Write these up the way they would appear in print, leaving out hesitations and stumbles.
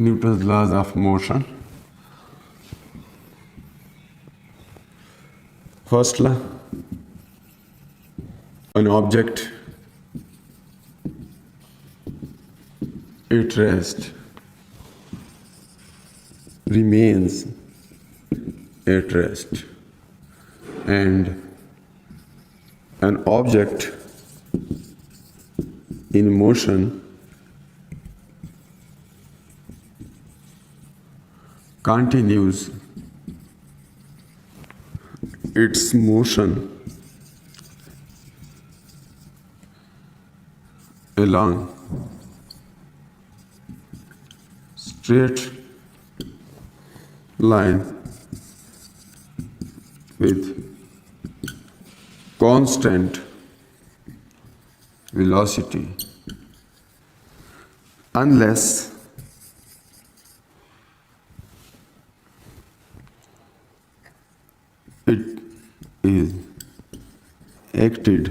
Newton's laws of motion. First law, an object at rest remains at rest, and an object in motion continues its motion along straight line with constant velocity unless it is acted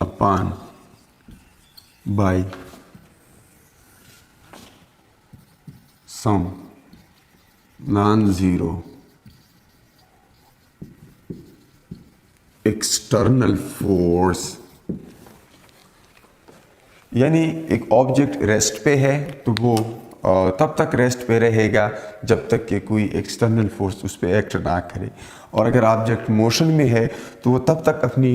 upon by some non-zero external force. यानी एक object rest पे है तो वो तब तक rest पे रहेगा जब तक कि कोई एक्सटर्नल फोर्स उस पर एक्ट ना करे, और अगर ऑब्जेक्ट मोशन में है तो वो तब तक अपनी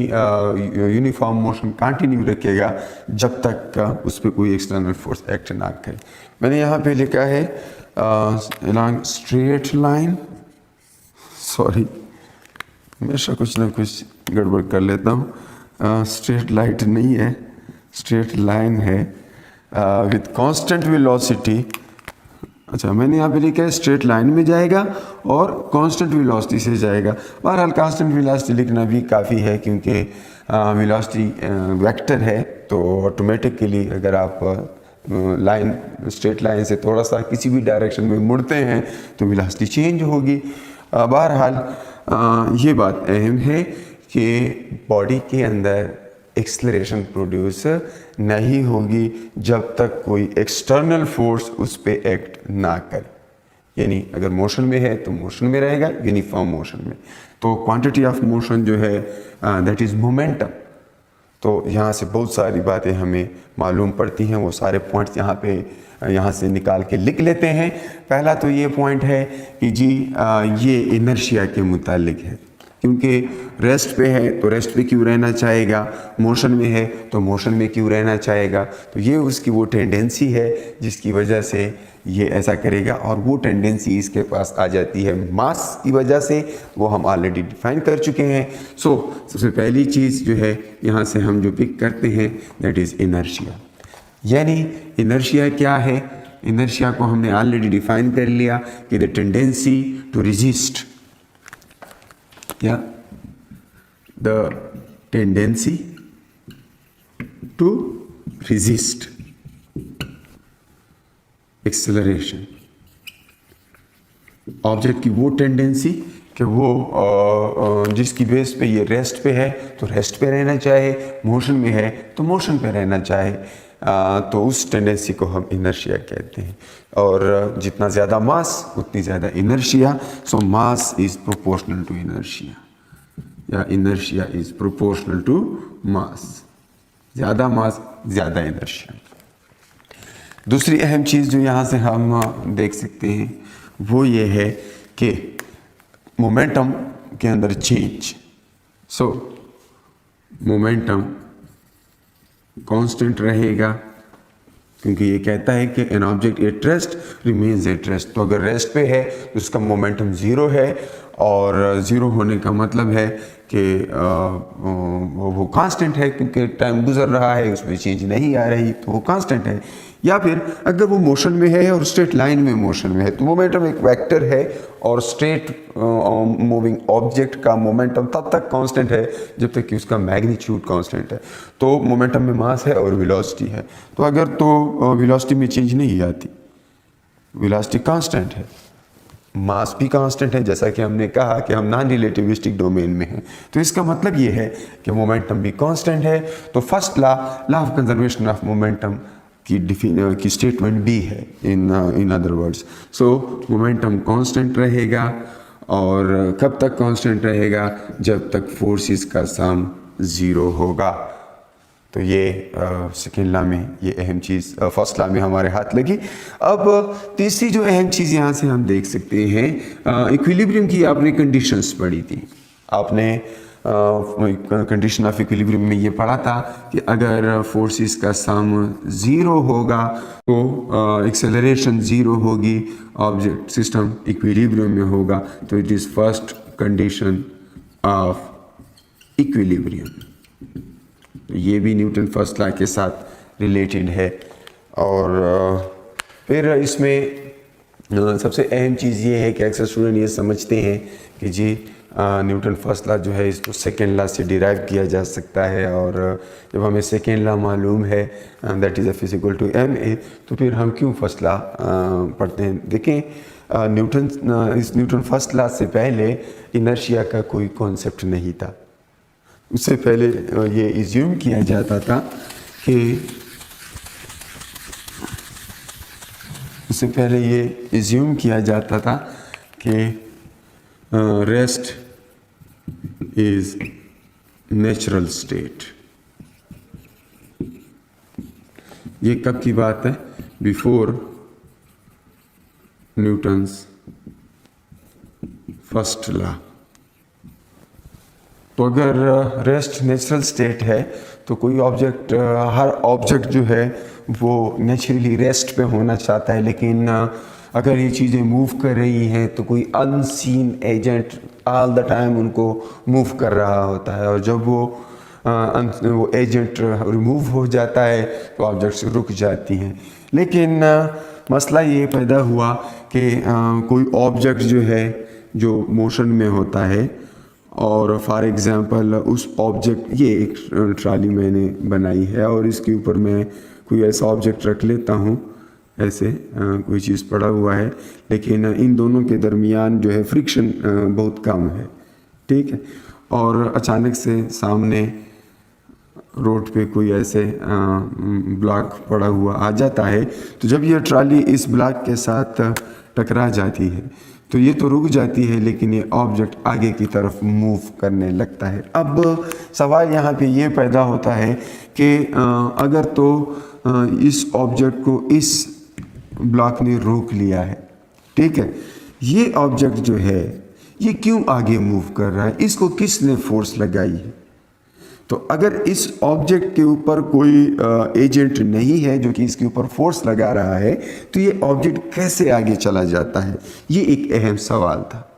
यूनिफॉर्म मोशन कंटिन्यू रखेगा जब तक उस पर कोई एक्सटर्नल फोर्स एक्ट ना करे। मैंने यहाँ पे लिखा है along स्ट्रेट लाइन, सॉरी हमेशा कुछ ना कुछ गड़बड़ कर लेता हूँ, स्ट्रेट लाइट नहीं है, स्ट्रेट लाइन है विथ कांस्टेंट वेलोसिटी। अच्छा, मैंने यहाँ पे लिखा है स्ट्रेट लाइन में जाएगा और कांस्टेंट वेलोसिटी से जाएगा। बहरहाल कांस्टेंट वेलोसिटी लिखना भी काफ़ी है क्योंकि वेलोसिटी वेक्टर है, तो ऑटोमेटिकली अगर आप लाइन स्ट्रेट लाइन से थोड़ा सा किसी भी डायरेक्शन में मुड़ते हैं तो वेलोसिटी चेंज होगी। बहरहाल ये बात अहम है कि बॉडी के अंदर एक्सेलरेशन प्रोड्यूस नहीं होगी जब तक कोई एक्सटर्नल फोर्स उस पर एक्ट ना करे। यानी अगर मोशन में है तो मोशन में रहेगा, यूनिफॉर्म मोशन में। तो क्वांटिटी ऑफ मोशन जो है दैट इज़ मोमेंटम। तो यहाँ से बहुत सारी बातें हमें मालूम पड़ती हैं, वो सारे पॉइंट्स यहाँ से निकाल के लिख लेते हैं। पहला तो ये पॉइंट है कि जी ये इनर्शिया के मुतालिक है, क्योंकि रेस्ट पे है तो रेस्ट पे क्यों रहना चाहेगा, मोशन में है तो मोशन में क्यों रहना चाहेगा। तो ये उसकी वो टेंडेंसी है जिसकी वजह से ये ऐसा करेगा, और वो टेंडेंसी इसके पास आ जाती है मास की वजह से, वो हम ऑलरेडी डिफाइन कर चुके हैं। सबसे पहली चीज़ जो है यहाँ से हम जो पिक करते हैं दैट इज़ इनर्शिया। यानी इनर्शिया क्या है? इनर्शिया को हमने ऑलरेडी डिफाइन कर लिया कि द टेंडेंसी टू रेजिस्ट, क्या the tendency to resist acceleration. Object की वो टेंडेंसी कि वो जिसकी बेस पे ये रेस्ट पे है तो रेस्ट पे रहना चाहे, मोशन में है तो मोशन पे रहना चाहे, तो उस टेंडेंसी को हम इनर्शिया कहते हैं। और जितना ज़्यादा मास उतनी ज़्यादा inertia. So mass is proportional to inertia, या inertia is proportional to mass. ज़्यादा मास ज़्यादा इनर्शिया। दूसरी अहम चीज़ जो यहाँ से हम देख सकते हैं वो ये है कि मोमेंटम के अंदर चेंज। सो मोमेंटम कांस्टेंट रहेगा क्योंकि ये कहता है कि an object at rest remains at rest. तो अगर रेस्ट पे है तो उसका मोमेंटम ज़ीरो है, और ज़ीरो होने का मतलब है कि वो कांस्टेंट है क्योंकि टाइम गुजर रहा है, उसमें चेंज नहीं आ रही, तो वो कांस्टेंट है। या फिर अगर वो मोशन में है और स्ट्रेट लाइन में मोशन में है तो मोमेंटम एक वेक्टर है, और स्ट्रेट मूविंग ऑब्जेक्ट का मोमेंटम तब तक कांस्टेंट है जब तक कि उसका मैग्नीट्यूड कांस्टेंट है। तो मोमेंटम में मास है और वेलोसिटी है, तो अगर तो वेलोसिटी में चेंज नहीं आती, वेलोसिटी कांस्टेंट है, मास भी कांस्टेंट है, जैसा कि हमने कहा कि हम नॉन रिलेटिविस्टिक डोमेन में हैं। तो इसका मतलब ये है कि मोमेंटम भी कांस्टेंट है। तो first law of conservation of momentum की स्टेटमेंट भी है in other words. So momentum constant रहेगा, और कब तक कांस्टेंट रहेगा? जब तक फोर्सेस का सम ज़ीरो होगा। तो ये सेकेंड लॉ में ये अहम चीज़ फर्स्ट लॉ में हमारे हाथ लगी। अब तीसरी जो अहम चीज़ यहाँ से हम देख सकते हैं, इक्विलिब्रियम की आपने कंडीशंस पढ़ी थी। आपने कंडीशन ऑफ इक्विलिब्रियम में ये पढ़ा था कि अगर फोर्सेस का सम ज़ीरो होगा तो एक्सेलरेशन ज़ीरो होगी, ऑब्जेक्ट सिस्टम इक्विलिब्रियम में होगा। तो it is first condition of equilibrium. ये भी न्यूटन फर्स्ट लॉ के साथ रिलेटेड है। और फिर इसमें सबसे अहम चीज़ ये है कि अक्सर स्टूडेंट ये समझते हैं कि जी न्यूटन फर्स्ट लॉ जो है इसको सेकेंड लॉ से डिराइव किया जा सकता है, और जब हमें सेकेंड लॉ मालूम है that is F equal to ma, तो फिर हम क्यों फर्स्ट लॉ पढ़ते हैं? देखें, न्यूटन फर्स्ट लॉ से पहले इनर्शिया का कोई कॉन्सेप्ट नहीं था। उससे पहले ये इज्यूम किया जाता था कि रेस्ट इज नेचुरल स्टेट। ये कब की बात है? Before Newton's first law. तो अगर रेस्ट नेचुरल स्टेट है तो कोई ऑब्जेक्ट, हर ऑब्जेक्ट जो है वो नेचुरली रेस्ट पे होना चाहता है, लेकिन अगर ये चीज़ें मूव कर रही हैं तो कोई unseen agent all the time उनको मूव कर रहा होता है, और जब वो एजेंट रिमूव हो जाता है तो ऑब्जेक्ट्स रुक जाती हैं। लेकिन मसला ये पैदा हुआ कि कोई ऑब्जेक्ट जो है जो मोशन में होता है, और फॉर एग्ज़ाम्पल उस ऑब्जेक्ट, ये एक ट्राली मैंने बनाई है और इसके ऊपर मैं कोई ऐसा ऑब्जेक्ट रख लेता हूँ, ऐसे कोई चीज़ पड़ा हुआ है, लेकिन इन दोनों के दरमियान जो है फ्रिक्शन बहुत कम है, ठीक है। और अचानक से सामने रोड पे कोई ऐसे ब्लॉक पड़ा हुआ आ जाता है, तो जब यह ट्राली इस ब्लॉक के साथ टकरा जाती है तो ये तो रुक जाती है, लेकिन ये ऑब्जेक्ट आगे की तरफ मूव करने लगता है। अब सवाल यहाँ पे ये पैदा होता है कि अगर तो इस ऑब्जेक्ट को इस ब्लॉक ने रोक लिया है, ठीक है, ये ऑब्जेक्ट जो है ये क्यों आगे मूव कर रहा है? इसको किसने फोर्स लगाई है? तो अगर इस ऑब्जेक्ट के ऊपर कोई एजेंट नहीं है जो कि इसके ऊपर फोर्स लगा रहा है, तो ये ऑब्जेक्ट कैसे आगे चला जाता है? ये एक अहम सवाल था,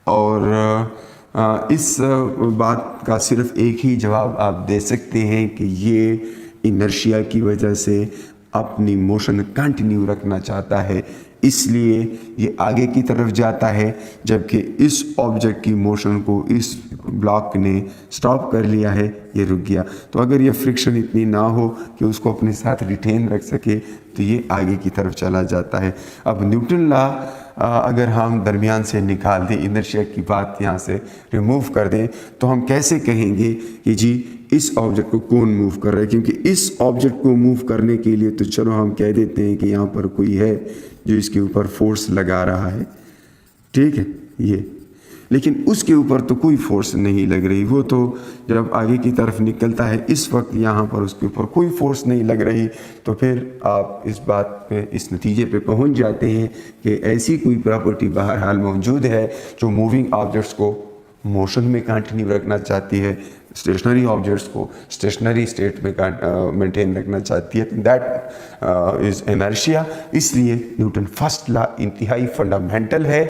और इस बात का सिर्फ एक ही जवाब आप दे सकते हैं कि ये इनर्शिया की वजह से अपनी मोशन कंटिन्यू रखना चाहता है, इसलिए ये आगे की तरफ जाता है, जबकि इस ऑब्जेक्ट की मोशन को इस ब्लॉक ने स्टॉप कर लिया है, ये रुक गया। तो अगर ये फ्रिक्शन इतनी ना हो कि उसको अपने साथ रिटेन रख सके तो ये आगे की तरफ चला जाता है। अब न्यूटन लॉ अगर हम दरमियान से निकाल दें, इनर्शिया की बात यहाँ से रिमूव कर दें, तो हम कैसे कहेंगे कि जी इस ऑब्जेक्ट को कौन मूव कर रहा है? क्योंकि इस ऑब्जेक्ट को मूव करने के लिए तो चलो हम कह देते हैं कि यहाँ पर कोई है जो इसके ऊपर फोर्स लगा रहा है, ठीक है ये, लेकिन उसके ऊपर तो कोई फोर्स नहीं लग रही, वो तो जब आगे की तरफ निकलता है इस वक्त यहाँ पर उसके ऊपर कोई फोर्स नहीं लग रही। तो फिर आप इस बात पे, इस नतीजे पे पहुँच जाते हैं कि ऐसी कोई प्रॉपर्टी बहरहाल मौजूद है जो मूविंग ऑब्जेक्ट्स को मोशन में कंटिन्यू रखना चाहती है, स्टेशनरी ऑब्जेक्ट्स को स्टेशनरी स्टेट में मेंटेन रखना चाहती है। That is inertia. इसलिए न्यूटन फर्स्ट लॉ इंतहाई फंडामेंटल है।